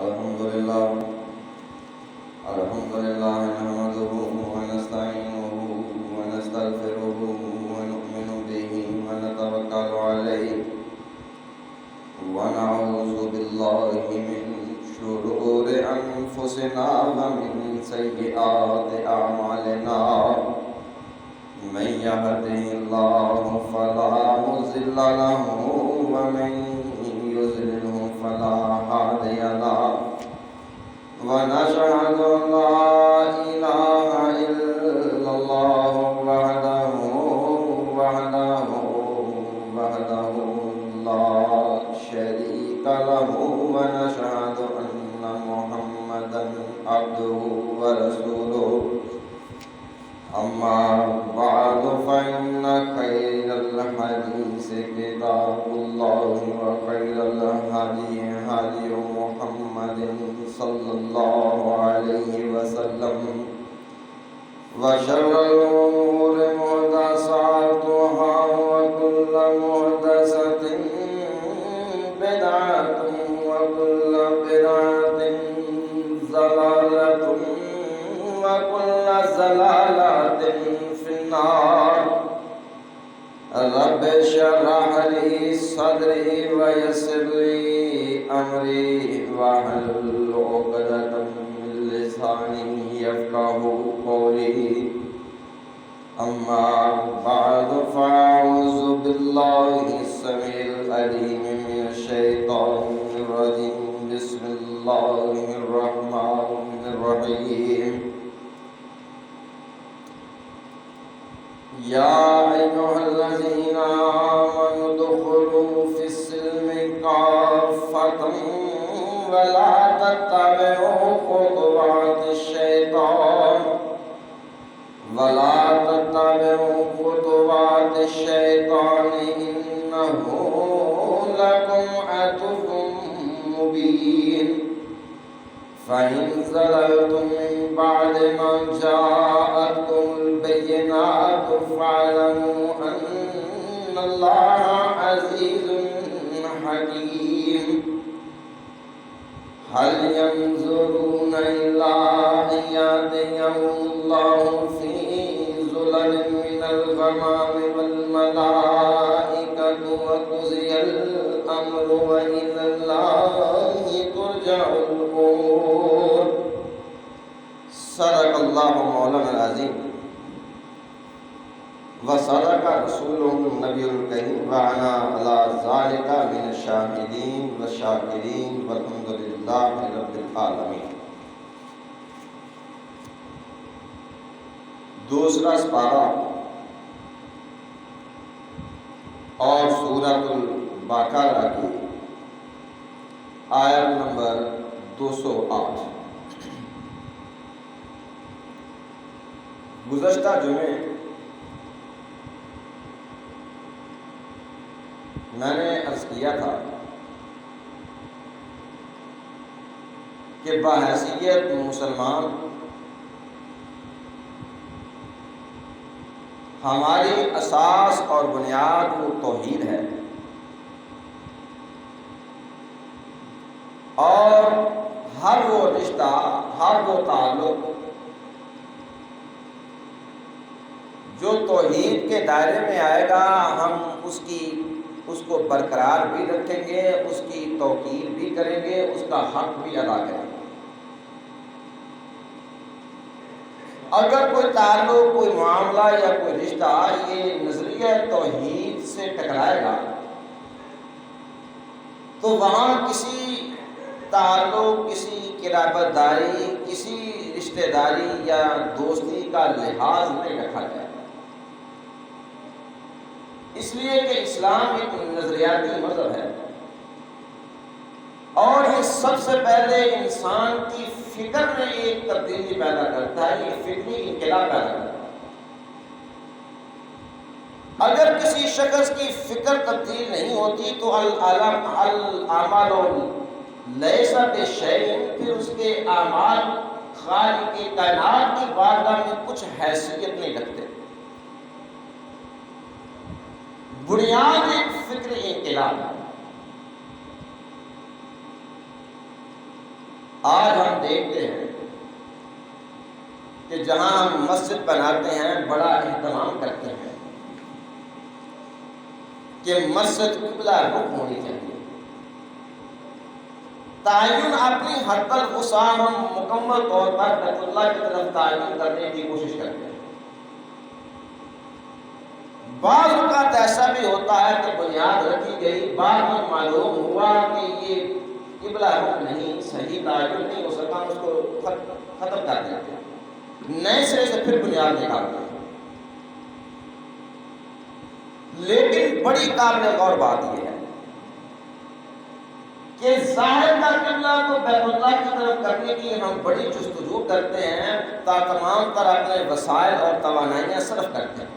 الحمد لله نحمده ونستعينه ونستغفره ونؤمن به ونتوكل عليه ونعوذ بالله من شرور أنفسنا ومن سيئات أعمالنا من يهده الله فلا مضل له ومن يضلل فلا هادي له ونشهد أن لا إله إلا الله وحده لا شريك له ونشهد أن محمدا عبده ورسوله أما بعد فإن خير الحديث كتاب الله وخير الهدي هدي محمد صلى الله عليه وسلم وشر الأمور محدثاتها وكل محدثة بدعة وكل بدعة ضلالة وكل ضلالة في النار رب اشرح لي صدري ويسر لي أمري واحلل عقدة من لساني يفقهوا قولي أما بعد فأعوذ بالله السميع العليم من الشيطان الرجيم بسم الله الرحمن الرحيم يا أيها الذين آمنوا ادخلوا في السلم كافة ولا تتبعوا خطوات الشيطان إنه لكم عدو مبين فإن زللتم من بعد ما جاءتكم البينات فاعلموا أن الله عزيز حكيم هل ينظرون إلا أن يأتيهم الله في ظلل من الغمام والملائكة وقضي الأمر وإلى الله ترجع الأمور صدق الله مولانا العظيم وصدق رسوله النبي الكريم وأنا على ذلك من الشاهدين والشاكرين والحمد لله رب العالمين۔ دوسرا سپارہ اور سورۃ البقرہ کی آیت نمبر 208۔ گزشتہ جمعے میں نے عرض کیا تھا کہ بحیثیت مسلمان ہماری اساس اور بنیاد وہ توحید ہے، اور ہر وہ رشتہ، ہر وہ تعلق جو توحید کے دائرے میں آئے گا ہم اس کو برقرار بھی رکھیں گے، اس کی توقیر بھی کریں گے، اس کا حق بھی ادا کریں گے۔ اگر کوئی تعلق، کوئی معاملہ یا کوئی رشتہ یہ نظریہ توحید سے ٹکرائے گا تو وہاں کسی تعلق، کسی قرابت داری، کسی رشتہ داری یا دوستی کا لحاظ نہیں رکھا جائے، اس لیے کہ اسلام ایک نظریاتی مذہب ہے، اور یہ سب سے پہلے انسان کی فکر میں ایک تبدیلی پیدا کرتا ہے، یہ فکری انقلاب پیدا کرتا ہے۔ اگر کسی شخص کی فکر تبدیل نہیں ہوتی تو الاعمال لیس بشیء، پھر اس کے اعمال خالق کائنات کی بارگاہ میں کچھ حیثیت نہیں رکھتے۔ بنیاد ایک فکر، فکر انقلاب۔ آج ہم دیکھتے ہیں کہ جہاں ہم مسجد بناتے ہیں بڑا اہتمام کرتے ہیں کہ مسجد قبلہ رخ ہونی چاہیے. تعین اپنی حد الوسع ہم مکمل طور پر بیت اللہ کی طرف تعین کرنے کی کوشش کرتے ہیں. بعض اوقات ایسا بھی ہوتا ہے کہ بنیاد رکھی گئی، بعد میں معلوم ہوا کہ یہ قبلہ رخ نہیں، صحیح تعین نہیں ہو سکا، اس کو ختم کر دیا، نئے سرے سے پھر بنیاد نکالتے ہیں. لیکن بڑی قابل غور بات یہ ہے کہ ظاہر کا قبلہ تو بیت اللہ کی طرف کرنے کی ہم بڑی جستجو کرتے ہیں، تمام طرح اپنے وسائل اور توانائیاں صرف کرتے ہیں،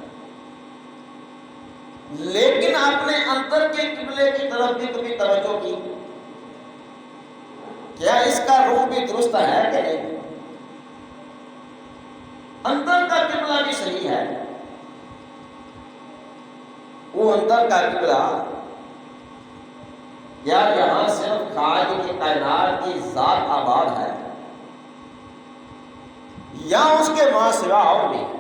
لیکن اپنے اندر کے قبلے کی طرف بھی کبھی توجہ کی؟ کیا اس کا روح بھی درست ہے کہ نہیں؟ اندر کا قبلہ بھی صحیح ہے؟ وہ اندر کا قبلہ کیا یہاں صرف خالق کی کائنات کی ذات آباد ہے یا اس کے ماں سوا اور بھی ہے؟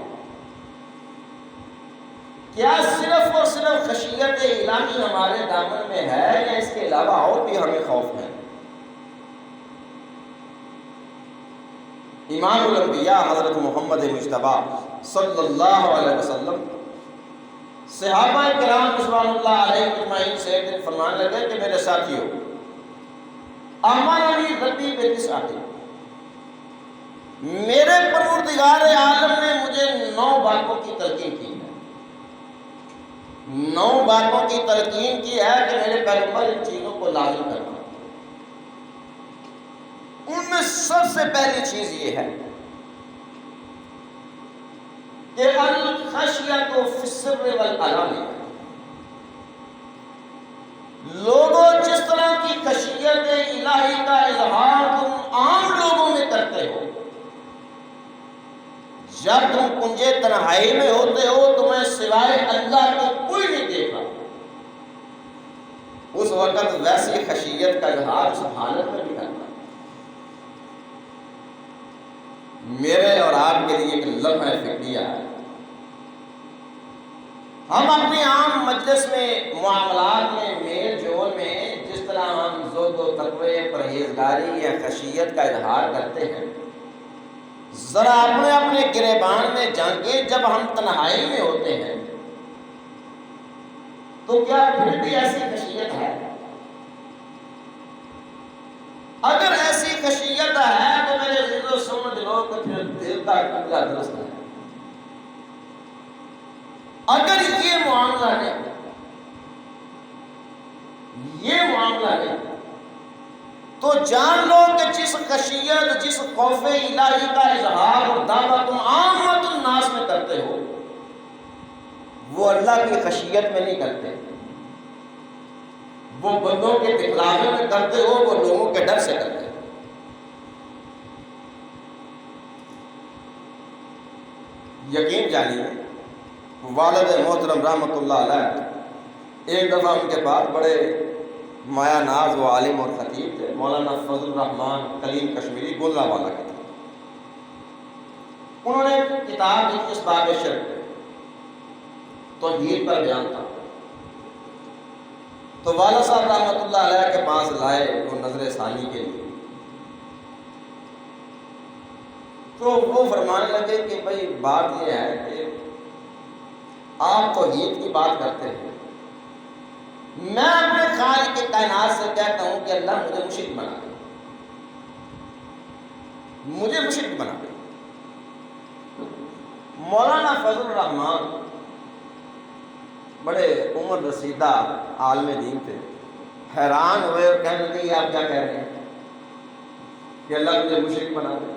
کیا صرف اور صرف خشیت الہی ہمارے دامن میں ہے یا اس کے علاوہ اور بھی ہمیں خوف ہے؟ امام الانبیاء حضرت محمد مجتبی صلی اللہ علیہ وسلم صحابہ کرام رضوان اللہ علیہ اجمعین سے ایک دن فرمانے لگے کہ میرے ساتھیوں، امرنی ربی بتسعۃ، میرے پروردگار عالم نے مجھے 9 باتوں کی تلقین کی ہے. 9 باتوں کی تلقین کی ہے کہ میرے پیغمبر ان چیزوں کو لازم کرنا. ان میں سب سے پہلی چیز یہ ہے کہ الخشیۃ فی السر والعلانیہ، لوگوں جس طرح کی خشیت الہی کا اظہار تم عام لوگوں میں کرتے ہو، جب تم کنجے تنہائی میں ہوتے ہو تمہیں سوائے اللہ کے کوئی نہیں دیکھ رہا، اس وقت ویسی خشیت کا اظہار اس حالت میں بھی کرنا. میرے اور آپ کے لیے ایک لمحہ فکریہ ہے. ہم اپنے عام مجلس میں، معاملات میں، میل جول میں جس طرح ہم زہد و تقوی، پرہیزگاری یا خشیت کا اظہار کرتے ہیں، ذرا اپنے اپنے گریبان میں جھانکیں جب ہم تنہائی میں ہوتے ہیں تو کیا پھر بھی ایسی خشیت ہے؟ اگر ایسی خشیت ہے تو میرے عزیزو سمجھ لو کہ پھر دل کا قبلہ درست ہے. اگر یہ معاملہ نہیں تو جان لو کہ جس خشیت، جس خوف الہی کا اظہار اور دعویٰ تم عامت الناس میں کرتے ہو وہ اللہ کی خشیت میں نہیں کرتے، وہ بندوں کے دکھلاوے میں کرتے ہو، وہ لوگوں کے ڈر سے کرتے ہو. یقین جانیے والد محترم رحمۃ اللہ علیہ ایک دفعہ ان کے پاس بڑے مایا ناز و عالم اور خطیب تھے، مولانا فضل الرحمان کلیم کشمیری گوجرانوالہ کے تھے. انہوں نے کتاب لکھی اس باب شرک، توحید پر بیان تھا. تو والد صاحب رحمۃ اللہ علیہ کے پاس لائے وہ نظر ثانی کے لیے. تو وہ فرمانے لگے کہ بھئی بات یہ ہے کہ آپ توحید کی بات کرتے ہیں، میں اپنے خالق کے کائنات سے کہتا ہوں کہ اللہ مجھے مشرک بنا دے، مجھے مشرک بنا دے. مولانا فضل الرحمان بڑے عمر رسیدہ عالم دین تھے، حیران ہوئے اور کہنے لگے یہ آپ کیا کہہ رہے ہیں کہ اللہ مجھے مشرک بنا دے.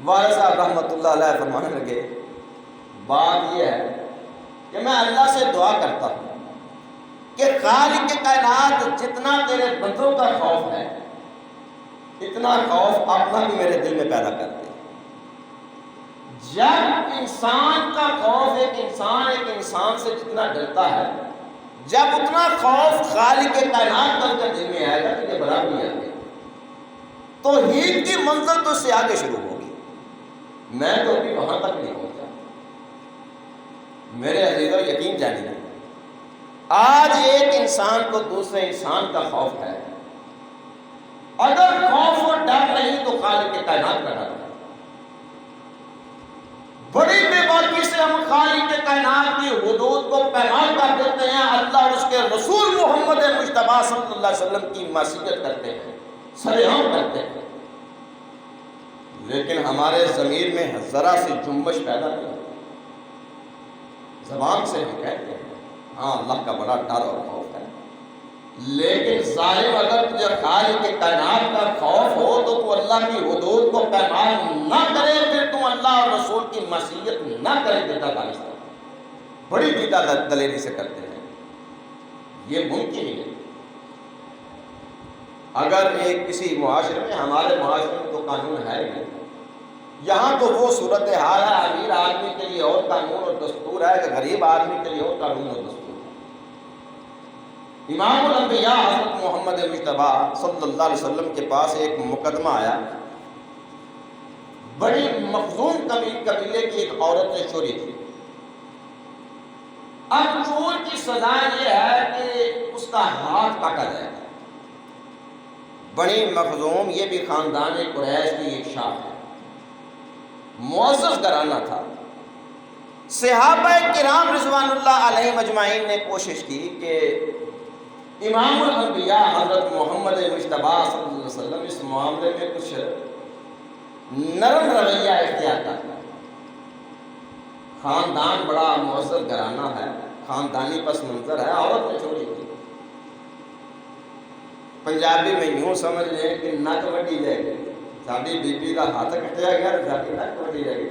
والد صاحب رحمۃ اللہ علیہ فرمانے لگے بات یہ ہے کہ میں اللہ سے دعا کرتا ہوں کہ خالق کے کائنات جتنا تیرے بندوں کا خوف ہے اتنا خوف اپنا بھی میرے دل میں پیدا کر دے. جب انسان کا خوف ایک انسان سے جتنا ڈرتا ہے، جب اتنا خوف خالق کے کائنات کا دل میں آئے گا تو یہ برابری آ گئی. توحید کی منزل تو اس سے آگے شروع ہوگی. میں تو ابھی وہاں تک نہیں پہنچا. میرے عزیزو یقین جانیے، آج ایک انسان کو دوسرے انسان کا خوف ہے. اگر خوف اور ڈر نہیں تو خالق کائنات کا ڈر ہے. بڑی بے باکی سے ہم خالق کائنات کی حدود کو پیمال کر دیتے ہیں، اللہ اور اس کے رسول محمد مصطفیٰ صلی اللہ علیہ وسلم کی معصیت کرتے ہیں، سرعام کرتے ہیں. لیکن ہمارے ضمیر میں ذرا سی جنبش پیدا نہیں ہوتی. زبان سے ہم کہتے ہیں ہاں اللہ کا بڑا ڈر اور خوف ہے، لیکن ظالم اگر تجھے خالق کائنات کا خوف ہو تو اللہ کی حدود کو پیمال نہ کرے، پھر تم اللہ اور رسول کی معصیت نہ کرے. دیتا دانستہ بڑی دیتا دلیری سے کرتے ہیں. یہ ممکن ہی ہے. اگر ایک کسی معاشرے میں، ہمارے معاشرے میں تو قانون ہے نہیں، یہاں تو وہ صورتحال ہے، امیر آدمی کے لیے اور قانون اور دستور ہے کہ غریب آدمی کے لیے اور قانون اور دستور ہے. امام الانبیاء حضرت محمد مصطفیٰ صلی اللہ علیہ وسلم کے پاس ایک مقدمہ آیا. بڑی مخزوم قبیلے کی ایک عورت نے چوری کی. اب چور کی سزا یہ ہے کہ اس کا ہاتھ کاٹا جائے گا. بڑی مخزوم یہ بھی خاندان قریش کی ایک شاخ ہے، معزز گھرانہ تھا. صحابہ کرام رضوان اللہ علیہ مجمعین نے کوشش کی کہ امام الانبیاء حضرت محمد مصطفیٰ صلی اللہ علیہ وسلم اس معاملے میں کچھ نرم رویہ اختیار کرتا. خاندان بڑا معزز گھرانہ ہے، خاندانی پس منظر ہے، عورت نے چوری کی. پنجابی میں یوں سمجھ لیں کہ نک وڈی جائے گی، ساری بیوی کا ہاتھ کٹیا گیا، ساری نک وڈی جائے گی.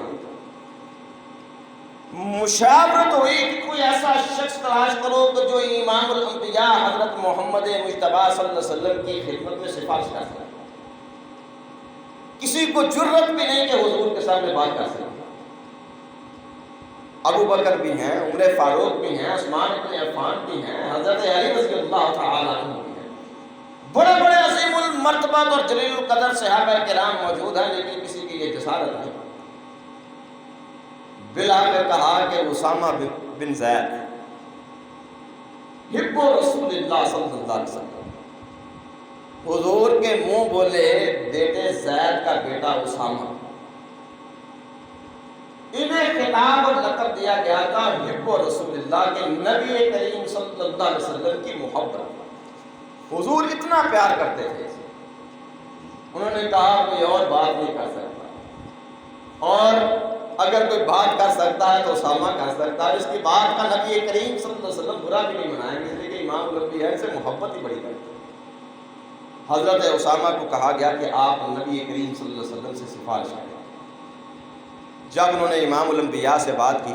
مشاورت ہوئی کہ کوئی ایسا شخص تلاش کرو کہ جو امام الانبیاء حضرت محمد مصطفیٰ صلی اللہ علیہ وسلم کی خدمت میں سفارش کر سکے. کسی کو جرت بھی نہیں کہ حضور کے سامنے بات کر سکے. ابو بکر بھی ہیں، عمر فاروق بھی ہیں، عثمان بن عفان بھی ہیں، حضرت علی رضی اللہ تعالی عنہ بھی ہیں. بڑے بڑے عظیم المرتبہ اور جلیل القدر صحابہ کرام موجود ہیں، لیکن کسی کی یہ جسارت نہیں. بلا کر کہا کہ اسامہ بن زید حب رسول اللہ صلی اللہ علیہ وسلم. حضور کے منہ بولے بیٹے زید کا بیٹا اسامہ. انہیں خطاب اور لقب دیا گیا تھا حب رسول اللہ کے، نبی کریم صلی اللہ علیہ وسلم کی محبت. حضور اتنا پیار کرتے تھے. انہوں نے کہا کوئی اور بات نہیں کر سکتا، اور اگر کوئی بات کر سکتا ہے تو اسامہ کر سکتا ہے. اس کی بات کا نبی کریم صلی اللہ علیہ وسلم برا بھی نہیں منائیں گے، اس لیے کہ امام الانبیاء سے محبت ہی بڑی کرتے. حضرت اسامہ کو کہا گیا کہ آپ نبی کریم صلی اللہ علیہ وسلم سے سفارش کریں. جب انہوں نے امام الانبیاء سے بات کی،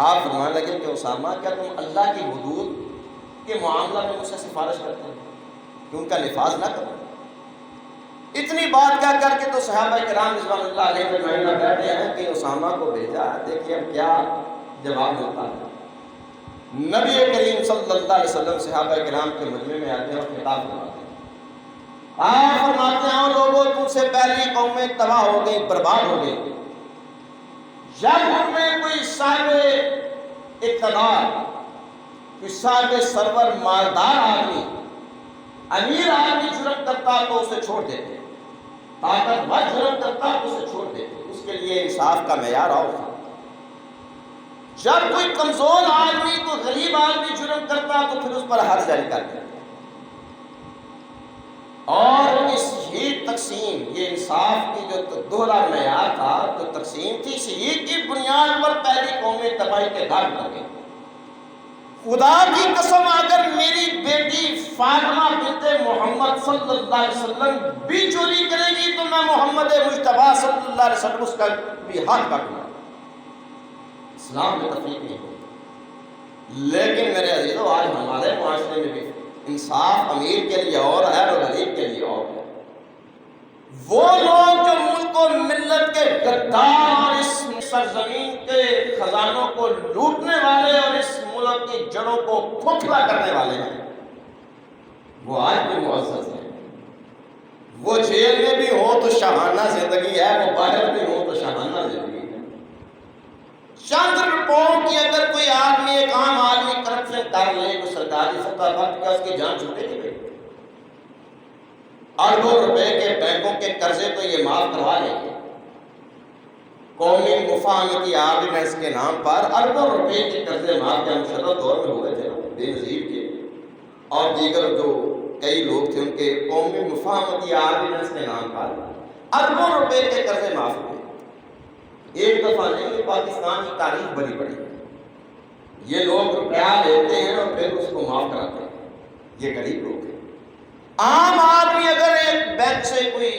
آپ فرمانے لگے کہ اسامہ کیا تم اللہ کی حدود کے معاملہ میں مجھ سے سفارش کرتے ہیں کہ ان کا نفاذ نہ کرو؟ اتنی بات کہہ کر کے تو صحابہ کرام رضوان اللہ علیہ مجمعین کہتے ہیں کہ اسامہ کو بھیجا، دیکھیے اب کیا جواب ملتا ہے. نبی کریم صلی اللہ علیہ وسلم صحابہ کرام کے مجمع میں آتے ہیں اور خطاب کرواتے ہیں. آپ فرماتے ہیں لوگوں تم سے پہلی قومیں تباہ ہو گئی، برباد ہو گئی جب ان میں کوئی صاحب اقتدار، کوئی صاحب سرور مالدار آدمی، امیر آدمی جرم کرتا تو اسے چھوڑ دیتے، طاقتور جرم کرتا تو اسے چھوڑ دیتے. اس کے لیے انصاف کا معیار اور تھا. جب کوئی کمزور آدمی، کوئی غریب آدمی جرم کرتا تو پھر اس پر حد جاری کر دیتے. اور اس ہی تقسیم، یہ انصاف کی جو دوہرا معیار تھا، جو تقسیم تھی، اسی کی بنیاد پر پہلی قومیں تباہی کے گھر اتر گئی. خدا کی قسم اگر میری بیٹی فاطمہ بنت محمد صلی اللہ علیہ وسلم بھی چوری کرے گی تو میں محمد مصطفیٰ صلی اللہ علیہ وسلم اس کا بھی ہاتھ کاٹوں گا. اسلام میں تفریق نہیں ہوگی. لیکن میرے عزیزو آج ہمارے معاشرے میں بھی انصاف امیر کے لیے اور ہے اور غریب کے لیے اور ہے. وہ لوگ جو ملک و ملت کے غدار اور اس سرزمین کے خزانوں کو لوٹنے والے اور اس ملک کی جڑوں کو کھوکھلا کرنے والے ہیں، وہ آج بھی معزز ہیں. وہ جیل میں بھی ہو تو شاہانہ زندگی ہے، وہ باہر بھی ہو تو شاہانہ زندگی ہے۔ چند روپوں کی اگر کوئی آدمی، ایک عام آدمی کرپشن کر لے تو سرکاری سطح پر کیا اس کی جان چھوٹے گی؟ اربوں روپے کے بینکوں کے قرضے تو یہ معاف کروا لیں گے۔ قومی مفاہمتی آرڈیننس کے نام پر اربوں روپے کے قرضے معاف کے مشرف دور میں ہوئے تھے، بے نظیر کے اور دیگر جو کئی لوگ تھے، ان کے قومی مفاہمتی آرڈیننس کے نام پر اربوں روپے کے قرضے معاف ہوئے۔ ایک دفعہ نہیں، یہ پاکستان کی تاریخ بڑی بڑی ہے۔ یہ لوگ روپیہ لیتے ہیں اور پھر اس کو معاف کراتے ہیں، یہ غریب لوگ ہیں۔ عام آدمی اگر ایک بینک سے کوئی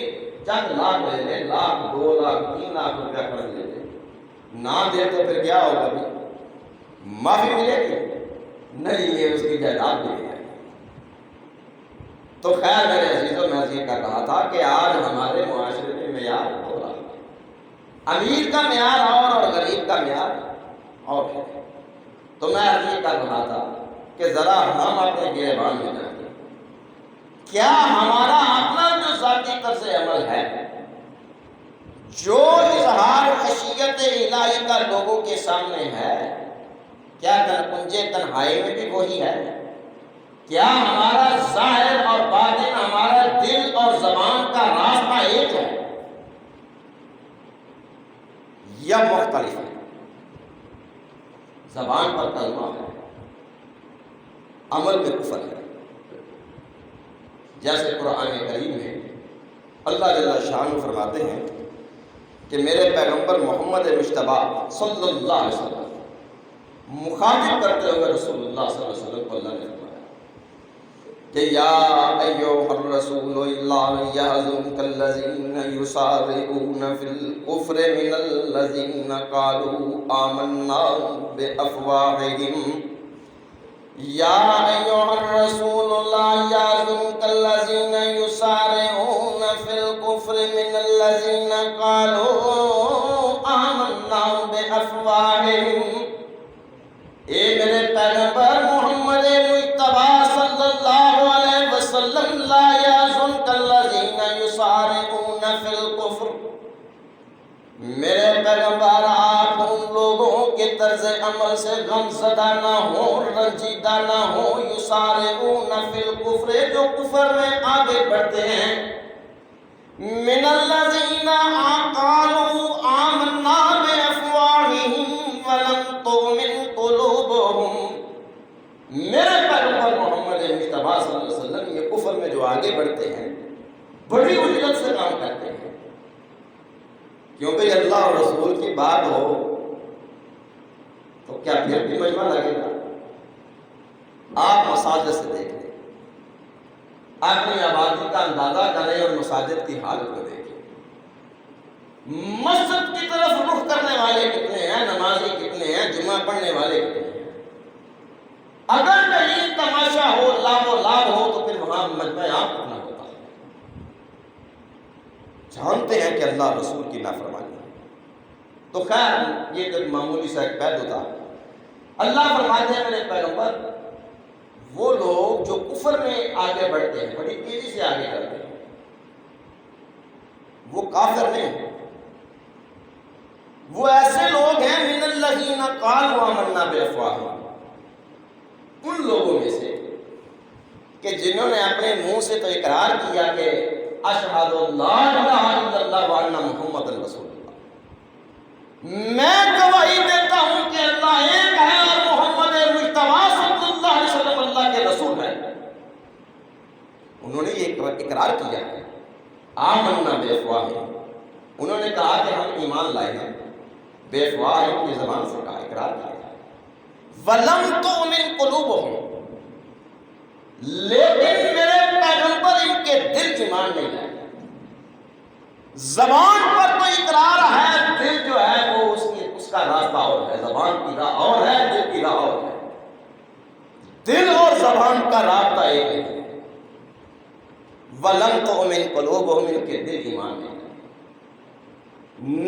چند لاکھ لے لے، لاکھ، 2 لاکھ، 3 لاکھ روپیہ قرض لے لے، نہ دے تو پھر کیا ہوگا بھی؟ معافی ملے گی؟ نہیں، یہ اس کی جائیداد ملے گی۔ تو خیر میرے عزیزوں، میں یہ کر رہا تھا کہ آج ہمارے معاشرے میں معیار ہو رہا ہے، امیر کا معیار اور غریب کا معیار اور ہے۔ تو میں یہ کر رہا تھا کہ ذرا ہم اپنے گریبان میں جائیں، کیا ہمارا اپنا جو ذاتی طرز عمل ہے، جو اظہار خشیت الہی کا لوگوں کے سامنے ہے، کیا کنجے تنہائی میں بھی وہی ہے؟ کیا ہمارا ظاہر اور باطن، ہمارا دل اور زبان کا راستہ ایک ہے یا مختلف ہے؟ زبان پر کلمہ ہے، عمل میں کفر ہے۔ جیسے قرآن کریم میں اللہ جل شانہ فرماتے ہیں کہ میرے پیغمبر محمد مجتبیٰ صلی اللہ علیہ وسلم مخاطب کرتے ہوئے رسول اللہ صلی اللہ علیہ وسلم کو اللہ نے فرمایا کہ یا ایھا الرسول لا یحزنک الذین یسارعون فی الکفر من الذین قالوا آمنا بافواہہم یا ایھا الرسول لا یحزنک الذین یسارعون فی الکفر من الذین قالوا آمنا بافواہہم۔ اے میرے پیغمبر محمد مجتبیٰ صلی اللہ علیہ وسلم، لا یحزنک الذین یسارعون فی الکفر، میرے پیغمبر آپ ان لوگوں کے طرز عمل سے غم زدہ نہ ہو، رنجیدہ نہ ہو، یسارعون فی الکفر، جو کفر میں آگے بڑھتے ہیں، من الذین قالوا آمنا بافواہہم ولم تؤمن قلوبہم، میرے پیغمبر محمد مجتبیٰ صلی اللہ علیہ وسلم یہ کفر میں جو آگے بڑھتے ہیں، بڑی اجلت سے کام کرتے ہیں، کیونکہ اللہ اور رسول کی بات ہو تو کیا پھر بھی مجمع لگے گا؟ آپ مساجد سے دیکھ لیں، اپنی آبادی کا اندازہ کریں اور مساجد کی حالت کو دیکھیں، مسجد کی طرف رخ کرنے والے کتنے ہیں، نمازی کتنے ہیں، جمعہ پڑھنے والے کتنے ہیں؟ اگر کہیں تماشا ہو، لاب و لاب ہو، تو پھر وہاں مجمع عام کتنا ہوتا ہے؟ جانتے ہیں کہ اللہ رسول کی نافرمانی ہے۔ تو خیر یہ جو معمولی سا ایک پہلو تھا، اللہ فرماتے ہیں میرے پیغمبر وہ لوگ جو کفر میں آگے بڑھتے ہیں، بڑی تیزی سے آگے بڑھتے ہیں، وہ کافر نہیں ہیں، وہ ایسے لوگ ہیں من الذین قالوا آمنا بافواہہم، ان لوگوں میں سے کہ جنہوں نے اپنے منہ سے تو اقرار کیا کہ اشہد لا الہ الا اللہ وان محمد رسول اللہ، میں گواہی دیتا ہوں کہ اللہ ایک ہے اور محمد مجتبیٰ صلی اللہ علیہ وسلم اللہ کے رسول ہے، انہوں نے یہ اقرار کیا ہے، آمنا بافواہہم، انہوں نے کہا کہ ہم ایمان لائے ہیں، بافواہہم کی زبان سے کہا، اقرار کیا، وَلَمْ تُؤْمِنْ قُلُوبُهُمْ، لیکن میرے پیغمبر ان کے دل ایمان نہیں لائے، زبان پر تو اقرار ہے، دل جو ہے وہ اس کا راستہ اور ہے، زبان کی راہ اور ہے، دل کی راہ اور ہے، دل اور زبان کا رابطہ ایک ہے۔ وَلَمْ تُؤْمِنْ قُلُوبُهُمْ، ان کے دل ایمان نہیں لائے۔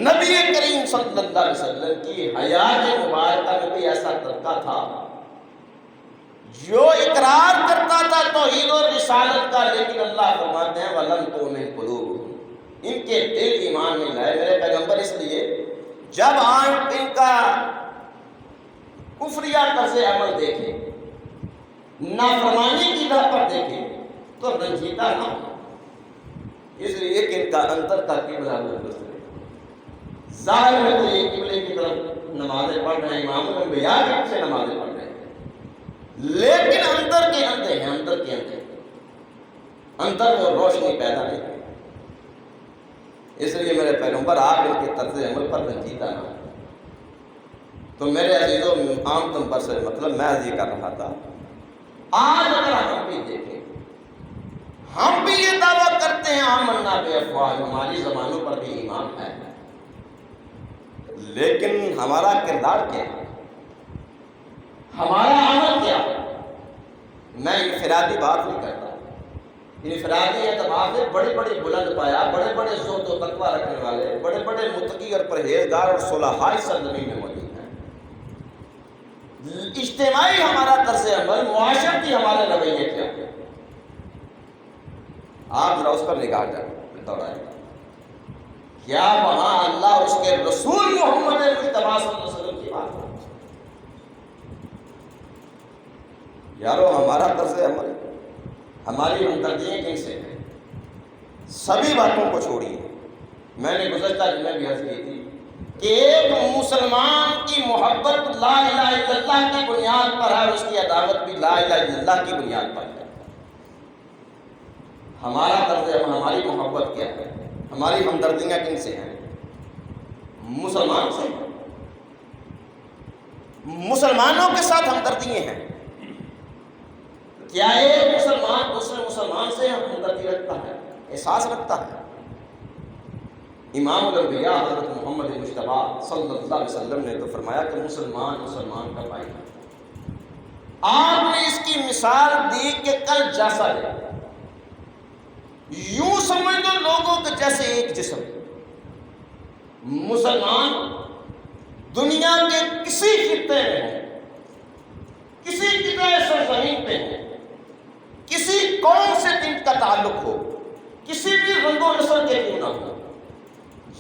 نبی کریم صلی اللہ علیہ وسلم کی حیات مبارکہ میں بھی ایسا طبقہ تھا جو اقرار کرتا تھا توحید اور رسالت کا، لیکن اللہ فرماتے ہیں وَلَمْ تُؤْمِنْ قُلُوبُهُمْ، ان کے دل ایمان نہیں لائے میرے پیغمبر، اس لیے جب آپ ان کا کفریہ طرز عمل دیکھیں، نافرمانی کی راہ پر دیکھیں تو رنجیدہ نہ ہو، اس لیے کہ ان کا اندر کا قبلہ درست ہے۔ ظاہر ہے تو یہ قبلے کی طرف نمازیں پڑھ رہے ہیں، امام الانبیاء کے سے نمازیں پڑھ رہے ہیں، لیکن اندر کے اندھے ہیں، اندر کے اندھے، اندر وہ روشنی پیدا نہیں ہے۔ اس لیے میرے پیغمبر آپ ان کے طرز عمل پر رنجیدہ نہ ہو۔ تو میرے عزیزوں، عام طور پر سے مطلب میں یہ کر رہا تھا، آج اگر ہم بھی دیکھیں، ہم بھی یہ دعویٰ کرتے ہیں آمنا بافواہ، ہماری زبانوں پر بھی ایمان ہے، لیکن ہمارا کردار کیا ہے، ہمارا عمل کیا ہے؟ میں انفرادی بات نہیں کرتا، انفرادی اعتبار سے بڑے بڑے بلند پایا، بڑے بڑے زہد و تقویٰ رکھنے والے، بڑے بڑے متقی اور پرہیزگار اور صلحاء سرزمین میں موجود ہیں۔ اجتماعی ہمارا طرز عمل، معاشرتی ہمارے رویے کیا ہے، آپ ذرا اس پر نگاہ دوڑائیں، کیا وہاں اللہ اور اس کے رسول محمد مصطفیٰ صلی اللہ علیہ وسلم کی بات ہے؟ یارو ہمارا طرز عمل، ہماری ہمدردیاں کن سے ہیں؟ سبھی باتوں کو چھوڑیے۔ میں نے گزشتہ جمعہ بھی عرض کی تھی کہ ایک مسلمان کی محبت لا الہ الا اللہ کی بنیاد پر ہے، اس کی عداوت بھی لا الہ الا اللہ کی بنیاد پر ہے۔ ہمارا طرز عمل، ہماری محبت کیا ہے، ہماری ہمدردیاں کن سے ہیں؟ مسلمان سے ہیں، مسلمانوں کے ساتھ ہمدردیاں ہیں۔ کیا ایک مسلمان دوسرے مسلمان سے ہمدردی رکھتا ہے، احساس رکھتا ہے؟ امام الانبیاء حضرت محمد مصطفیٰ صلی اللہ علیہ وسلم نے تو فرمایا کہ مسلمان مسلمان کا بھائی ہے۔ آپ نے اس کی مثال دی کہ کل جیسا ہے، یوں سمجھ دو لوگوں کے جیسے ایک جسم، مسلمان دنیا کے کسی خطے میں ہو، کسی خطے سرزمین پہ ہو، کسی قوم سے ان کا تعلق ہو، کسی بھی رنگ و نسل کے کیوں نہ ہو،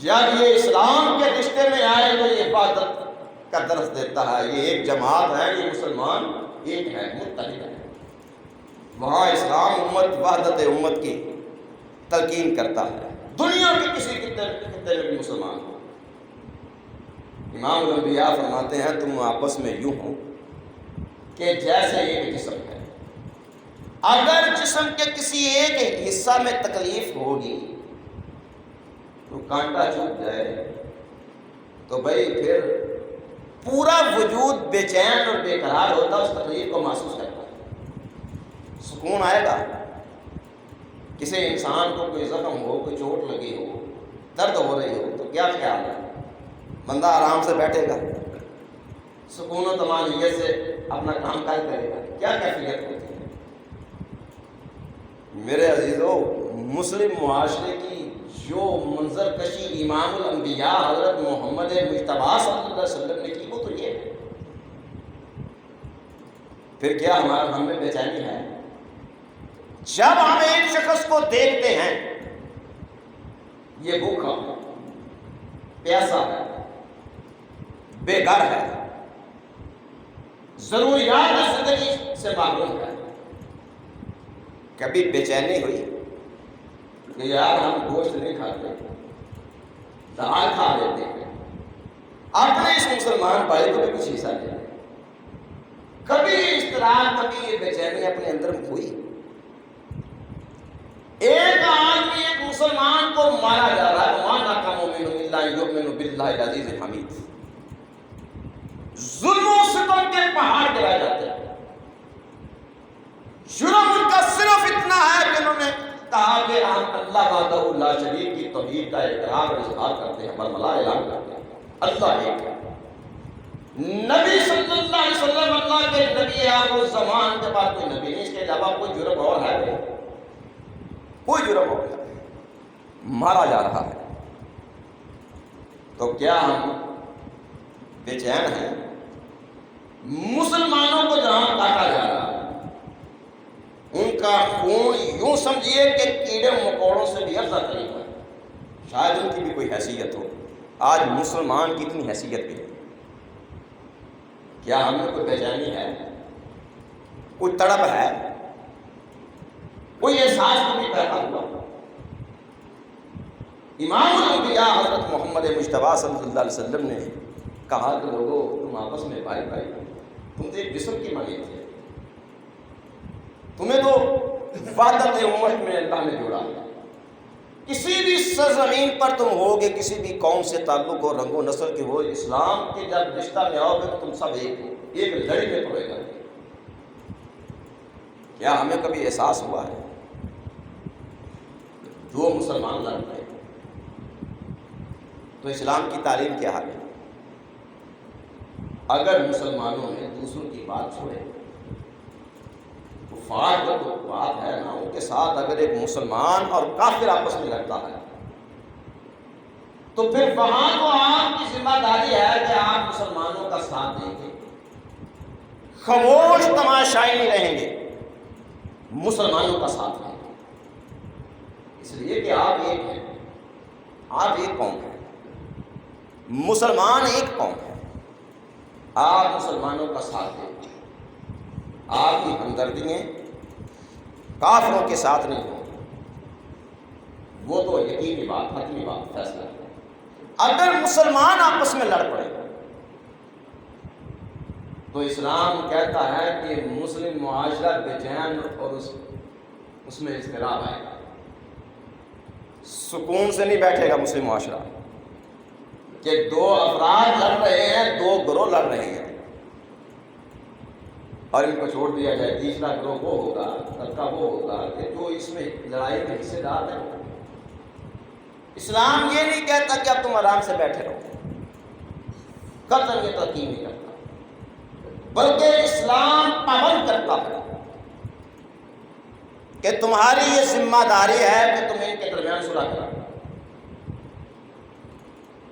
جب یہ اسلام کے رشتے میں آئے تو یہ عبادت کا درس دیتا ہے، یہ ایک جماعت ہے، یہ مسلمان ایک ہے، متحد ہے۔ وہاں اسلام امت، وحدت امت کی تلقین کرتا ہے، دنیا کے کسی خطے میں بھی مسلمان ہو۔ امام الانبیاء فرماتے ہیں تم آپس میں یوں ہو کہ جیسے ایک جسم ہے، اگر جسم کے کسی ایک حصہ میں تکلیف ہوگی تو کانٹا چوب جائے تو بھائی پھر پورا وجود بے چین اور بے قرار ہوتا، اس تکلیف کو محسوس کرتا ہے، سکون آئے گا؟ کسی انسان کو کوئی زخم ہو، کوئی چوٹ لگی ہو، درد ہو رہی ہو تو کیا خیال ہے؟ بندہ آرام سے بیٹھے گا، سکون و طمانینت سے اپنا کام کاج کرے گا، کیا کیفیت ہوتی ہے؟ میرے عزیزو، مسلم معاشرے کی جو منظر کشی امام الانبیاء حضرت محمد مصطفیٰ صلی اللہ علیہ وسلم نے کی وہ تو یہ ہے۔ پھر کیا ہم میں بے چینی ہے؟ جب ہم ایک شخص کو دیکھتے ہیں یہ بھوکا، پیاسا ہے، بے گھر ہے، ضروریات زندگی سے محروم ہے، کبھی بے چینی ہوئی کہ یار ہم گوشت نہیں کھاتے، دال کھا لیتے ہیں، اپنے اس مسلمان بھائی کو بھی کچھ حصہ دیں؟ کبھی اس طرح کبھی یہ بے چینی اپنے اندر ہوئی؟ ایک آدمی ایک مسلمان کو مارا جا رہا ہے، وَمَا نَقَمُ مِنْهُمْ إِلَّا أَن يُؤْمِنُوا بِاللَّهِ الْعَزِيزِ الْحَمِيدِ، ظلم و ستم کے پہاڑ گرائے جاتے ہیں۔ جرم ان کا صرف اتنا ہے کہ انہوں نے کہا کہ ہم اللہ وحدہ لا شریک کی توحید کا اقرار اور اظہار کرتے ہیں، برملا اعلان کرتے ہیں اللہ ایک ہے۔ نبی صلی اللہ علیہ وسلم اللہ کے نبی آخر الزمان کے بعد کوئی نبی نہیں، اس کے علاوہ کوئی جرم اور ہے؟ کوئی جرم اور ہے؟ مارا جا رہا ہے تو کیا ہم بے چین ہیں؟ مسلمانوں کو جہاں کاٹا جا رہا ہے، ان کا خون یوں سمجھیے کہ کیڑے مکوڑوں سے بھی افضل ترین ہے، شاید ان کی بھی کوئی حیثیت ہو۔ آج مسلمان کی اتنی حیثیت بھی ہے، کیا ہمیں کوئی بے چینی ہے، کوئی تڑپ ہے، کوئی احساس کبھی پیدا ہوا؟ امام الانبیاء حضرت محمد مجتبیٰ صلی اللہ علیہ وسلم نے کہا کہ لوگوں تم آپس میں بھائی بھائی، تم تو ایک جسم کی مانند تھے، تمہیں تو وحدت امت میں اللہ نے جوڑا۔ کسی بھی سرزمین پر تم ہوگے، کسی بھی قوم سے تعلق ہو، رنگ و نسل کے ہو، اسلام کے جب رشتہ میں آؤ گے تو تم سب ایک ہو، ایک لڑی میں پڑے گا۔ کیا ہمیں کبھی احساس ہوا ہے؟ جو مسلمان لڑ رہے تو اسلام کی تعلیم کیا حال ہے؟ اگر مسلمانوں نے دوسروں کی بات چھوڑے، کفار کا تو بات ہے نا، ان کے ساتھ اگر ایک مسلمان اور کافر آپس میں لڑتا ہے تو پھر وہاں تو آپ کی ذمہ داری ہے کہ آپ مسلمانوں کا ساتھ دیں گے، خاموش تماشائی نہیں رہیں گے، مسلمانوں کا ساتھ دیں گے، اس لیے کہ آپ ایک ہیں، آپ ایک قوم ہیں، مسلمان ایک قوم ہے، آپ مسلمانوں کا ساتھ دیں گے، آپ کی ہمدردیاں کافروں کے ساتھ نہیں ہوں، وہ تو یقینی بات، حتمی بات، فیصلہ ہے۔ اگر مسلمان آپس میں لڑ پڑے تو اسلام کہتا ہے کہ مسلم معاشرہ بے چین اور اس میں اضطراب آئے گا، سکون سے نہیں بیٹھے گا مسلم معاشرہ، کہ دو افراد لڑ رہے ہیں، دو گروہ لڑ رہے ہیں اور ان کو چھوڑ دیا جائے، تیسرا گروہ وہ ہوگا، طبقہ وہ ہوگا کہ جو اس میں لڑائی میں حصے دار ہے۔ اسلام یہ نہیں کہتا کہ اب تم آرام سے بیٹھے رہو، قطعاً یہ ترکیب نہیں کرتا، بلکہ اسلام پابند کرتا ہے کہ تمہاری یہ ذمہ داری ہے کہ تم ان کے درمیان صلح کرو۔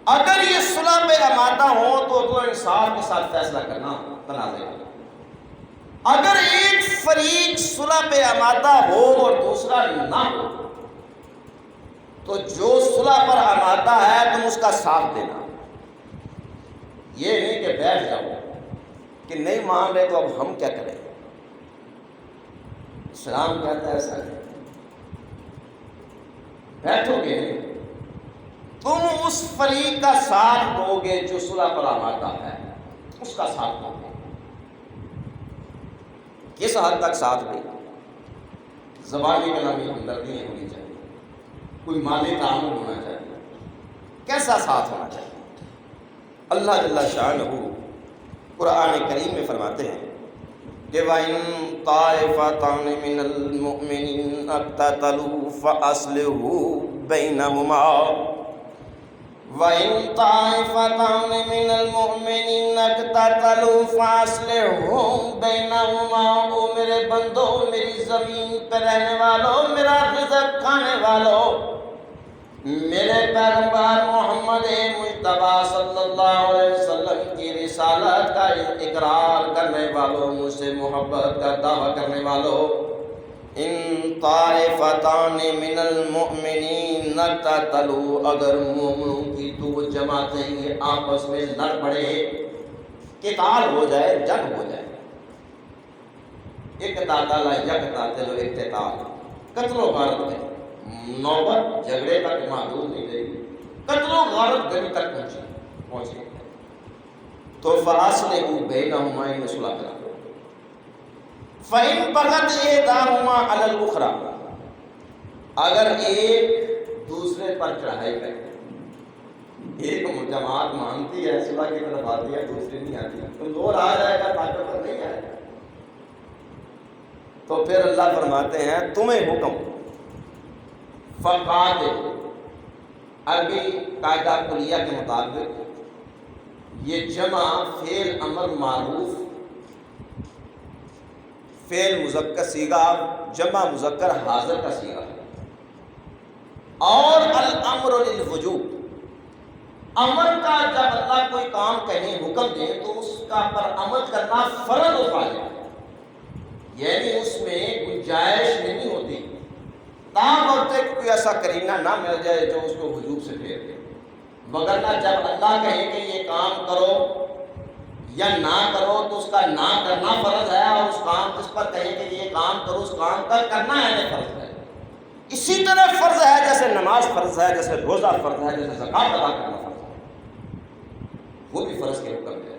اگر یہ صلح پہ آمادہ ہو تو انصاف کے ساتھ فیصلہ کرنا تنازع ہے۔ اگر ایک فریق صلح پہ آمادہ ہو اور دوسرا نہ ہو تو جو صلح پر آمادہ ہے تم اس کا ساتھ دینا، یہ نہیں کہ بیٹھ جاؤ کہ نہیں مان رہے تو اب ہم کیا کریں۔ اسلام کہتا ہے ایسا نہیں، بیٹھو گے تم اس فریق کا ساتھ دو گے جو صلح پر آمادہ ہے، اس کا ساتھ دو گے۔ کس حد تک ساتھ دیں؟ زبانی کلامی ہمدردی ہونی چاہیے، کوئی مالی تعامل ہونا چاہیے، کیسا ساتھ ہونا چاہیے؟ اللہ جل شانہ قرآن کریم میں فرماتے ہیں کہ وَإِن طَائِفَتَانِ مِنَ الْمُؤْمِنِينَ اقْتَتَلُوا فَأَصْلِحُوا بَيْنَهُمَا وَإِن طَائِفَتَانِ مِنَ الْمُؤْمِنِينَ اقْتَتَلُوا فَأَصْلِحُوا بَيْنَهُمَا۔ او میرے بندو، میری زمین پہ رہنے والوں، میرا رزق کھانے والوں، میرے پیغمبر محمد مجتبیٰ صلی اللہ علیہ وسلم کی رسالت کا اقرار کرنے والوں، مجھ سے محبت کا دعویٰ کرنے والوں، ان طائفتان من المؤمنین اقتتلوا، اگر مومنوں کی دو جماعتیں یہ آپس میں لڑ پڑے، قتال ہو جائے، جنگ ہو جائے، اقتتل یقتتل اقتتال، قتل و غارت ہے، نوبت جھگڑے تک محدود نہیں رہی، قتل و غارت گری تک پہنچی، تو فاصلحوا بینہما، ان میں صلح کرا۔ فَإِن بَغَتْ إِحْدَاهُمَا عَلَى الْأُخْرَى، اگر ایک دوسرے پر چڑھائی کرے، ایک جماعت مانتی ہے، صلح کی طرف آتی ہے، دوسری نہیں آتی، کمزور آ جائے گا، طاقتور نہیں آئے گا، تو پھر اللہ فرماتے ہیں تمہیں حکم فَقَاتِلُوا، عربی قاعدہ کلیہ کے مطابق یہ جمع فعل امر معروف، فعل مذکر صیغہ، جمع مذکر حاضر کا صیغہ ہے، اور الامر للوجوب، امر کا جب اللہ کوئی کام کہیں، حکم دے تو اس کا پر عمل کرنا فرض و واجب ہے۔ یعنی اس میں گنجائش نہیں ہوتی تاوقت کہ کوئی ایسا کرینہ نہ مل جائے جو اس کو وجوب سے پھیر دے، وگرنہ جب اللہ کہے کہ یہ کام کرو یا نہ کرو تو اس کا نہ کرنا فرض ہے، اور اس کام جس پر کہے کہ یہ کام کرو اس کام کا کرنا ہے فرض ہے۔ اسی طرح فرض ہے جیسے نماز فرض ہے، جیسے روزہ فرض ہے، جیسے زکوٰۃ ادا کرنا فرض ہے، وہ بھی فرض کے حکم ہے۔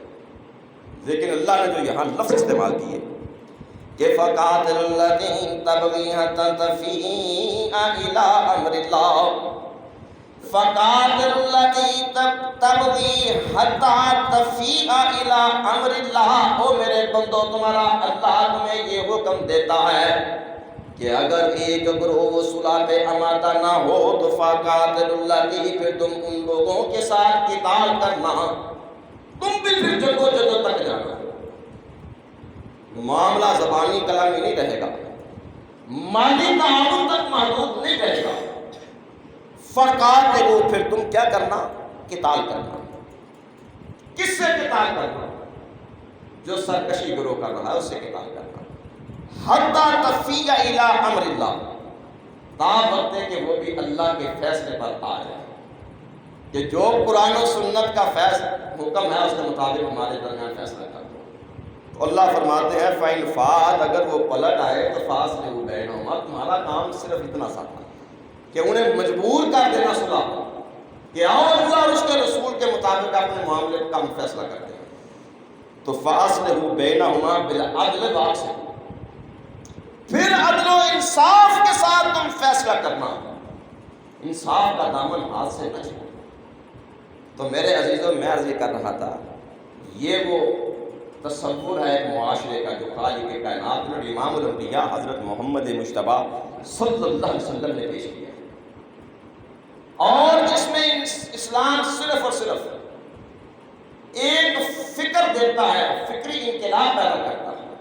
لیکن اللہ نے جو یہاں لفظ استعمال کیے کہ فَقَاتِلُ الَّذِينَ تَبْغِي حَتَّى تَفِيءَ إِلَىٰ أَمْرِ اللَّهِ، فَقَاتِلُ الَّذِي تَبْغِي حَتَّى تَفِيءَ إِلَىٰ أَمْرِ اللَّهِ، او میرے بندو تمہارا اللہ تمہیں یہ حکم دیتا ہے کہ اگر ایک گروہ صلح پہ آمادہ نہ ہو تو فَقَاتِلُ الَّذِي، پھر تم ان لوگوں کے ساتھ قتال کرنا، تم بھی پھر جدو تک جانا۔ معاملہ زبانی کلامی نہیں رہے گا، مالی تعاون تک محدود نہیں رہے گا۔ فقاتلو، پھر تم کیا کرنا؟ قتال کرنا۔ کس سے قتال کرنا؟ جو سرکشی گروہ کر رہا ہے اس سے قتال کرنا۔ حتی تفیء الی امر اللہ، تا وقت ہے کہ وہ بھی اللہ کے فیصلے پر آ جائے، کہ جو قرآن و سنت کا حکم ہے اس کے مطابق ہمارے درمیان فیصلہ کر دو۔ تو اللہ فرماتے ہیں فَإِنْ فَعَلَ، اگر وہ پلٹ آئے تو فَأَصْلِحُوا بَيْنَهُمَا، تمہارا کام صرف اتنا سا تھا کہ انہیں مجبور کر دینا صلح کہ آؤ اللہ اور اس کے رسول کے مطابق اپنے معاملے کا فیصلہ کرتے ہیں۔ تو فَأَصْلِحُوا بَيْنَهُمَا بِالْعَدْلِ وَأَقْسِطُوا، پھر عدل و انصاف کے ساتھ تم فیصلہ کرنا، انصاف کا دامن ہاتھ سے نہ چھوڑو۔ تو میرے عزیزوں، میں عرض کر رہا تھا یہ وہ تصور ہے ایک معاشرے کا جو خالق کائنات نے امام الانبیاء حضرت محمد مجتبیٰ صلی اللہ علیہ وسلم نے پیش کیا، اور جس میں اسلام صرف اور صرف ایک فکر دیتا ہے، فکری انقلاب پیدا کرتا ہے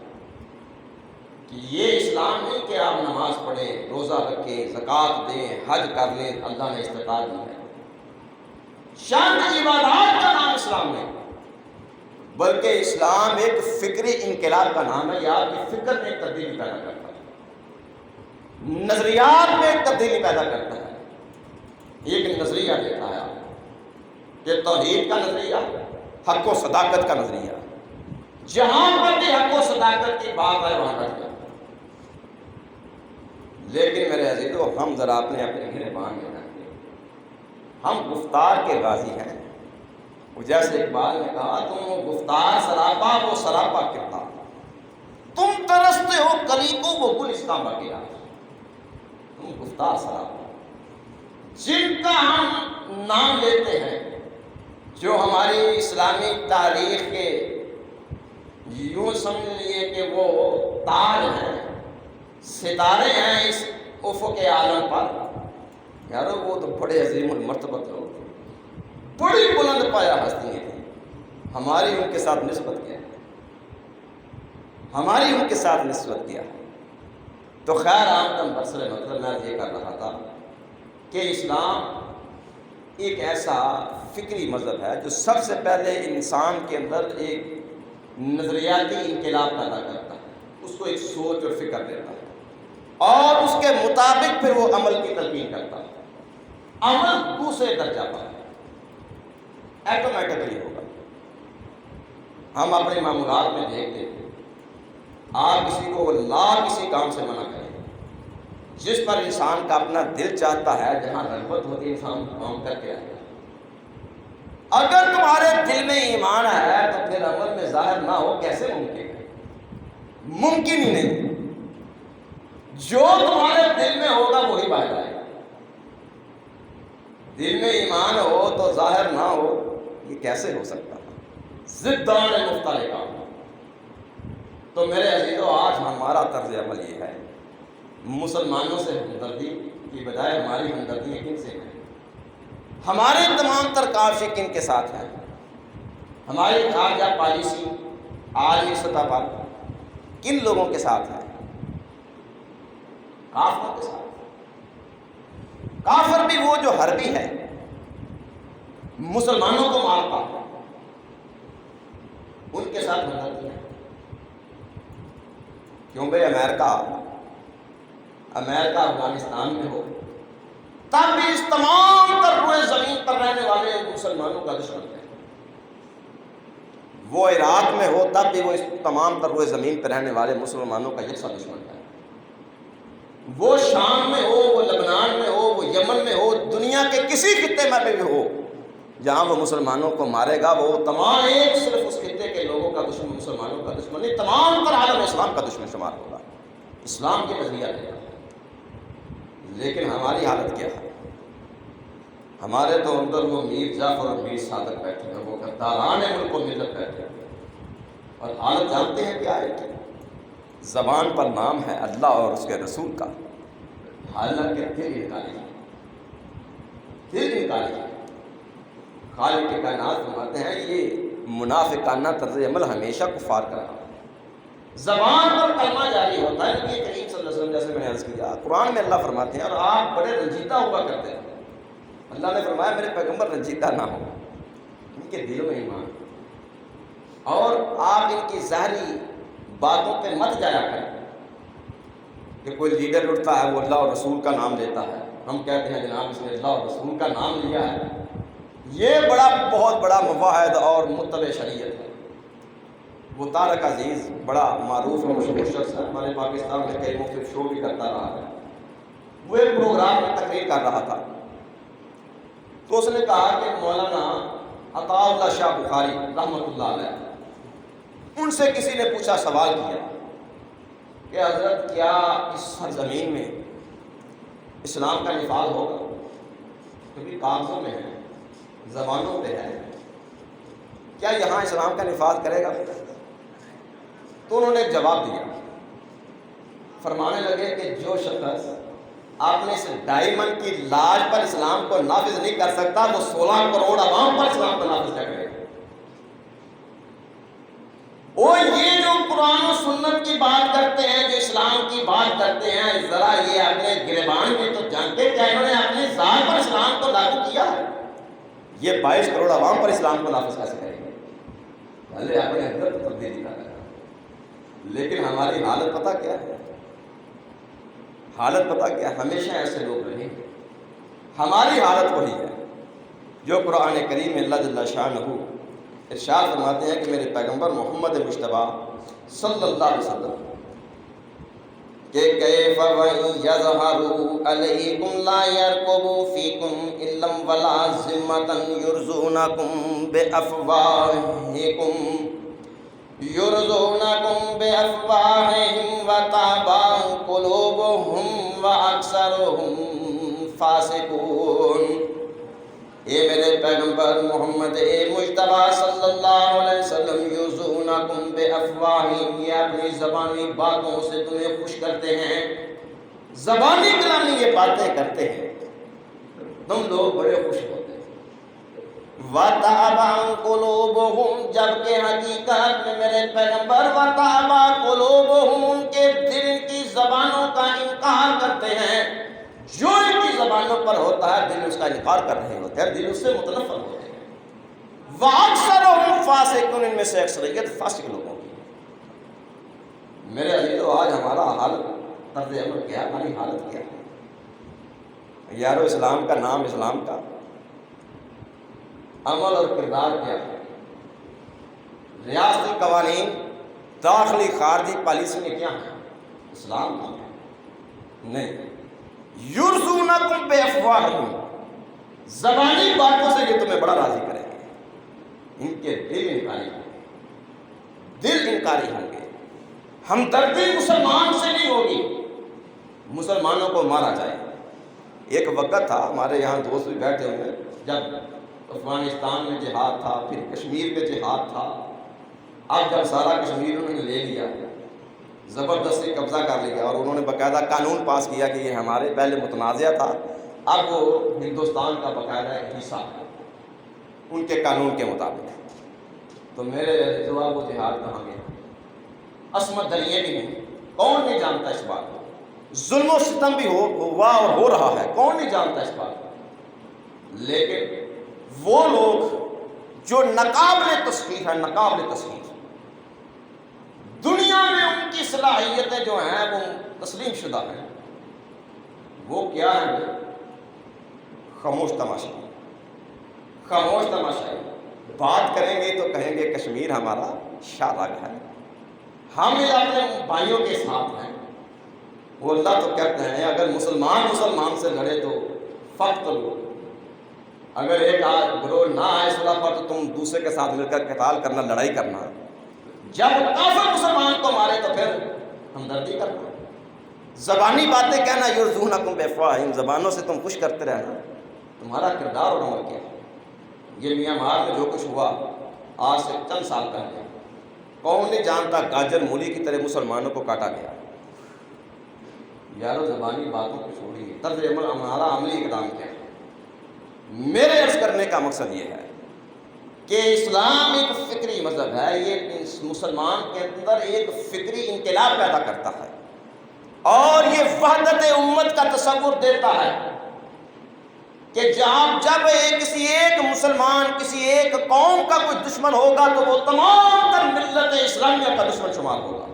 کہ یہ اسلام نہیں کہ آپ نماز پڑھیں، روزہ رکھیں، زکوٰۃ دیں، حج کر لیں، اللہ نے استطاعت دی ہے۔ چند عبادات کا نام اسلام نہیں، بلکہ اسلام ایک فکری انقلاب کا نام ہے۔ یہ آپ کی فکر میں ایک تبدیلی پیدا کرتا ہے، نظریات میں ایک تبدیلی پیدا کرتا ہے، ایک نظریہ دیتا ہے آپ کہ توحید کا نظریہ، حق و صداقت کا نظریہ، جہاں پر بھی حق و صداقت کی بات ہے وہاں رکھ جائے۔ لیکن میرے عزیزو، ہم ذرا اپنے گریبان میں رکھتے ہیں، ہم گفتار کے غازی ہیں۔ جیسے اقبال نے کہا تم گفتار سراپا وہ سراپا کردار، تم ترستے ہو کلی کو وہ گلستان بقیہ۔ تم گفتار سراپا، جن کا ہم نام لیتے ہیں، جو ہماری اسلامی تاریخ کے یوں سمجھ لیے کہ وہ تاج ہیں، ستارے ہیں اس افق عالم پر، یارو وہ تو بڑے عظیم المرتبت لوگ، بڑی بلند پایا ہستیاں تھیں۔ ہماری ان کے ساتھ نسبت کیا ہے، ہماری ان کے ساتھ نسبت کیا ہے۔ تو خیر عام برسر مطلب میں یہ کر رہا تھا کہ اسلام ایک ایسا فکری مذہب ہے جو سب سے پہلے انسان کے اندر ایک نظریاتی انقلاب پیدا کرتا ہے، اس کو ایک سوچ اور فکر دیتا ہے، اور اس کے مطابق پھر وہ عمل کی تلقین کرتا ہے۔ عمل دوسرے درجہ پر ایٹومیٹکلی ہوگا۔ ہم اپنے معمولات میں دیکھتے ہیں، آپ کسی کو کسی کام سے منع کریں جس پر انسان کا اپنا دل چاہتا ہے، جہاں رغبت ہوتی ہے انسان کام کر کے آئے گا۔ اگر تمہارے دل میں ایمان ہے تو پھر عمل میں ظاہر نہ ہو کیسے ممکن ہے؟ ممکن ہی نہیں۔ جو تمہارے دل میں ہوگا وہی باہر آئے گا۔ دل میں ایمان ہو تو ظاہر نہ ہو، یہ کیسے ہو سکتا ہے؟ ضدان مختلفہ۔ تو میرے عزیزو، آج ہمارا طرز عمل یہ ہے، مسلمانوں سے ہمدردی کی بجائے ہماری ہمدردی کن سے ہے؟ ہمارے تمام تر کاوشیں کن کے ساتھ ہیں؟ ہماری خارجہ پالیسی عالمی سطح پر کن لوگوں کے ساتھ ہے؟ کافروں کے ساتھ۔ کافر بھی وہ جو حربی ہے، مسلمانوں کو مارتا ہے، ان کے ساتھ ہمدردی ہے۔ کیوں بھائی امریکہ افغانستان میں ہو، تب بھی اس تمام تر روئے زمین پر رہنے والے مسلمانوں کا دشمن ہے. وہ عراق میں ہو، تب بھی وہ اس تمام تر روئے زمین پر رہنے والے مسلمانوں کا یکساں دشمن ہے. وہ شام میں ہو، وہ لبنان میں ہو، وہ یمن میں ہو، دنیا کے کسی خطے میں بھی ہو، جہاں وہ مسلمانوں کو مارے گا، وہ تمام ایک صرف اس خطے کے لوگوں کا دشمن، مسلمانوں کا دشمن نہیں، تمام تر عالم اسلام کا دشمن شمار ہوگا. اسلام کے نظریہ دے گا. لیکن ہماری حالت کیا ہے؟ ہمارے تو اندر وہ میر جعفر اور میر صادق بیٹھے ہیں، وہ غداران ملک و ملت بیٹھے ہیں، اور حالت جانتے ہیں کیا ہے؟ زبان پر نام ہے اللہ اور اس کے رسول کا، حالانکہ دل انکاری ہے. دل انکاری ہے. خالق کے کائنات فرماتے ہیں یہ منافقانہ طرز عمل ہمیشہ کفار کا رہا. زبان پر کلمہ جاری ہوتا ہے. نبی کریم صلی اللہ علیہ وسلم، جیسے میں نے عرض کیا، قرآن میں اللہ فرماتے ہیں اور آپ بڑے رنجیدہ ہوا کرتے ہیں. اللہ نے فرمایا میرے پیغمبر رنجیدہ نہ ہو، ان کے دلوں میں ایمان، اور آپ ان کی ظاہری باتوں پہ مت جایا کریں. کہ کوئی لیڈر اٹھتا ہے، وہ اللہ اور رسول کا نام لیتا ہے، ہم کہتے ہیں جناب اس نے اللہ اور رسول کا نام لیا ہے. یہ بہت بڑا مواحد اور متبع شریعت ہے. وہ طارق عزیز بڑا معروف اور مشہور شخص ہے، ہمارے پاکستان میں کئی مختلف شو بھی کرتا رہا ہے. وہ ایک پروگرام میں تقریر کر رہا تھا، تو اس نے کہا کہ مولانا عطا اللہ شاہ بخاری رحمۃ اللہ علیہ، ان سے کسی نے پوچھا، سوال کیا کہ حضرت کیا اس سرزمین میں اسلام کا نفاذ ہوگا؟ کیونکہ کاغذوں میں ہے، زبانوں پہ ہے، کیا یہاں اسلام کا نفاذ کرے گا؟ تو انہوں نے ایک جواب دیا. فرمانے لگے کہ جو شخص اپنے اس ڈائمنڈ کی لاج پر اسلام کو نافذ نہیں کر سکتا، وہ 16 کروڑ عوام پر اسلام کو نافذ کر کرے گا. وہ یہ جو قرآن و سنت کی بات کرتے ہیں، جو اسلام کی بات کرتے ہیں، ذرا یہ اپنے گریبان میں تو جانتے کیا انہوں نے اپنی ذات پر اسلام کو لاگو کیا ہے. یہ 22 کروڑ عوام پر اسلام کو نافذ کیسے کریں گے؟ بھلے اپنے اندر تو تبدیلی کرنا. لیکن ہماری حالت پتہ کیا ہے؟ حالت پتہ کیا ہے؟ ہمیشہ ایسے لوگ رہیں گے. ہماری حالت وہی ہے جو قرآن کریم میں اللہ جل شانہ ارشاد فرماتے ہیں کہ میرے پیغمبر محمد مصطفیٰ صلی اللہ علیہ وسلم کہ کیف وَإِن يَظْهَرُوا عَلَيْكُمْ لَا يَرْقُبُوا فِيكُمْ إِلًّا وَلَا ذِمَّةً يُرْضُونَكُمْ وَتَأْبَىٰ قُلُوبُهُمْ وَأَكْثَرُهُمْ فَاسِقُونَ. اے میرے پیغمبر محمد اے مجتبیٰ صلی اللہ علیہ وسلم، یُرْضُونَکُمْ بِأَفْوَاہِہِمْ، یہ اپنی زبانی باتوں سے تمہیں خوش کرتے ہیں. زبانی کلامی یہ باتیں کرتے ہیں، تم لوگ بڑے خوش ہوتے ہیں. وَتَأْبَىٰ قُلُوبُهُمْ، جبکہ حقیقت میں میرے پیغمبر وَتَأْبَىٰ قُلُوبُهُمْ، ان کے دل کی زبانوں کا انکار کرتے ہیں. جو ان کی زبانوں پر ہوتا ہے دل اس کا انکار کر رہے ہوتے ہیں، دل اس سے متنفر ہوتے ہیں. وَأَكْثَرُهُمْ فَاسِقُونَ، ان میں سے اکثریت فاسق لوگوں کی. میرے عزیزو، آج ہمارا حال طرز عمل کیا ہے؟ ہماری حالت کیا ہے یارو؟ اسلام کا نام، اسلام کا عمل اور کردار کیا ہے؟ ریاستی قوانین، داخلی خارجی پالیسی میں کیا ہے؟ اسلام کی ہے نہیں. یرزونکم بافواہہم، زبانی باتوں سے یہ تمہیں بڑا راضی کریں گے. ان کے دل انکاری ہوں گے، دل انکاری ہوں گے. ہمدردی مسلمان سے نہیں ہوگی، مسلمانوں کو مارا جائے. ایک وقت تھا، ہمارے یہاں دوست بھی بیٹھے ہوئے ہیں، جب افغانستان میں جہاد تھا، پھر کشمیر میں جہاد تھا. اب جب سارا کشمیر انہوں نے لے لیا، زبردستی قبضہ کر لیا، اور انہوں نے باقاعدہ قانون پاس کیا کہ یہ ہمارے، پہلے متنازع تھا، اب وہ ہندوستان کا باقاعدہ ایک حصہ ہے ان کے قانون کے مطابق. تو میرے جواب و جہاد کہاں گیا؟ عصمت دریے بھی نہیں، کون نہیں جانتا اس بات کو؟ ظلم و ستم بھی ہوا اور ہو رہا ہے، کون نہیں جانتا اس بات کو؟ لیکن وہ لوگ جو ناقابل تسخیر ہیں، ناقابل تسخیر، دنیا دنیا میں ان کی صلاحیتیں جو ہیں وہ تسلیم شدہ ہیں. وہ کیا ہے؟ خاموش تماشا. خاموش تماشا. بات کریں گے تو کہیں گے کشمیر ہمارا شاہراگ ہے، ہم اپنے بھائیوں کے ساتھ ہیں. وہ اللہ تو کہتے ہیں اگر مسلمان سے لڑے تو فقط لو، اگر ایک گروہ نہ آئے صلح پر تو تم دوسرے کے ساتھ مل کر قتال کرنا، لڑائی کرنا. جب کافر مسلمان کو مارے تو پھر ہمدردی کرنا. زبانی باتیں کہنا، یرزونکم بافواہہم، زبانوں سے تم خوش کرتے رہنا. تمہارا کردار اور عمل کیا ہے؟ یہ میانمار میں جو کچھ ہوا آج سے چند سال پہلے، کون نہیں جانتا گاجر مولی کی طرح مسلمانوں کو کاٹا گیا. یارو زبانی باتوں کو چھوڑیے، طرز عمل ہمارا عملی اقدام کیا ہے؟ میرے عرض کرنے کا مقصد یہ ہے کہ اسلام ایک فکری مذہب ہے. یہ مسلمان کے اندر ایک فکری انقلاب پیدا کرتا ہے اور یہ وحدت امت کا تصور دیتا ہے کہ جب کسی ایک مسلمان، کسی ایک قوم کا کوئی دشمن ہوگا تو وہ تمام تر ملت اسلامیہ کا دشمن شمار ہوگا.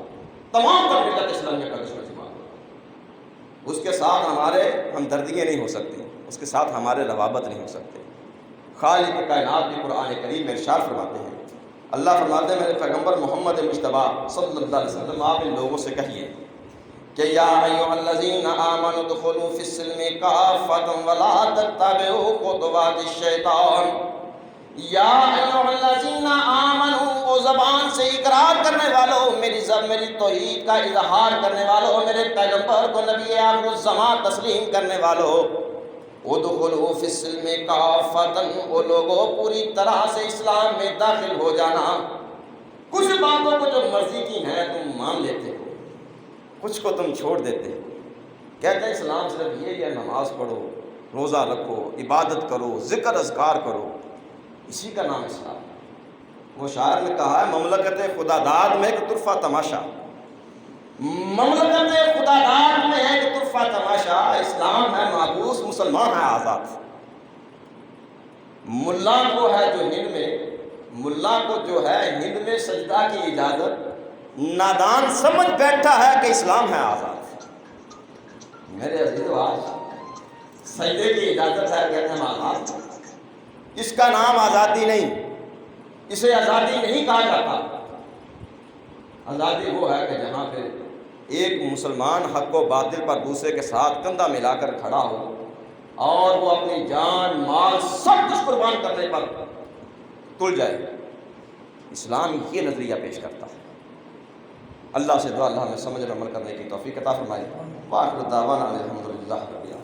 تمام تر ملت اسلامیہ کا دشمن شمار ہوگا. اس کے ساتھ ہمارے ہمدردیاں نہیں ہو سکتی، اس کے ساتھ ہمارے روابط نہیں ہو سکتے. خالق کائنات بھی قرآن کریم میں ارشاد فرماتے ہیں، اللہ فرماتے ہیں میرے پیغمبر محمد مجتبیٰ صلی اللہ علیہ وسلم آپ ان لوگوں سے کہیے کہ یا ایھا الذین آمنوا ادخلوا فی السلم کافۃ ولا تتبعوا خطوات الشیطان. یا ایھا الذین آمنوا، او زبان سے اقرار کرنے والوں، میری توحید کا اظہار کرنے والوں، میرے پیغمبر کو نبی آخر الزمان تسلیم کرنے والوں، ادخلوا فی السلم کافۃ، وہ لوگوں پوری طرح سے اسلام میں داخل ہو جانا. کچھ باتوں کو جو مرضی کی ہیں تم مان لیتے ہو، کچھ کو تم چھوڑ دیتے ہو. کہتے ہیں اسلام صرف یہ ہے نماز پڑھو، روزہ رکھو، عبادت کرو، ذکر اذکار کرو، اسی کا نام اسلام. وہ شاعر نے کہا ہے مملکت خدا داد میں ایک طرفہ تماشا، مملکت خدا داد میں ہے ایک طرفہ تماشا. اسلام ہے محبوس، مسلمان ہے آزاد. ملا کو ہے جو ہند میں، ملا کو جو ہے ہند میں سجدہ کی اجازت، نادان سمجھ بیٹھا ہے کہ اسلام ہے آزاد. میرے عزیز آج سجدے کی اجازت ہے، کہتے ہیں آزاد. اس کا نام آزادی نہیں، اسے آزادی نہیں کہا جاتا. آزادی وہ ہے کہ جہاں پہ ایک مسلمان حق و باطل پر دوسرے کے ساتھ کندھا ملا کر کھڑا ہو اور وہ اپنی جان مال سب کچھ قربان کرنے پر تل جائے. اسلام یہ نظریہ پیش کرتا ہے. اللہ سے دعا اللہ ہمیں سمجھ اور عمل کرنے کی توفیق عطا فرمائے. وآخر دعوانا الحمدللہ رب العالمین.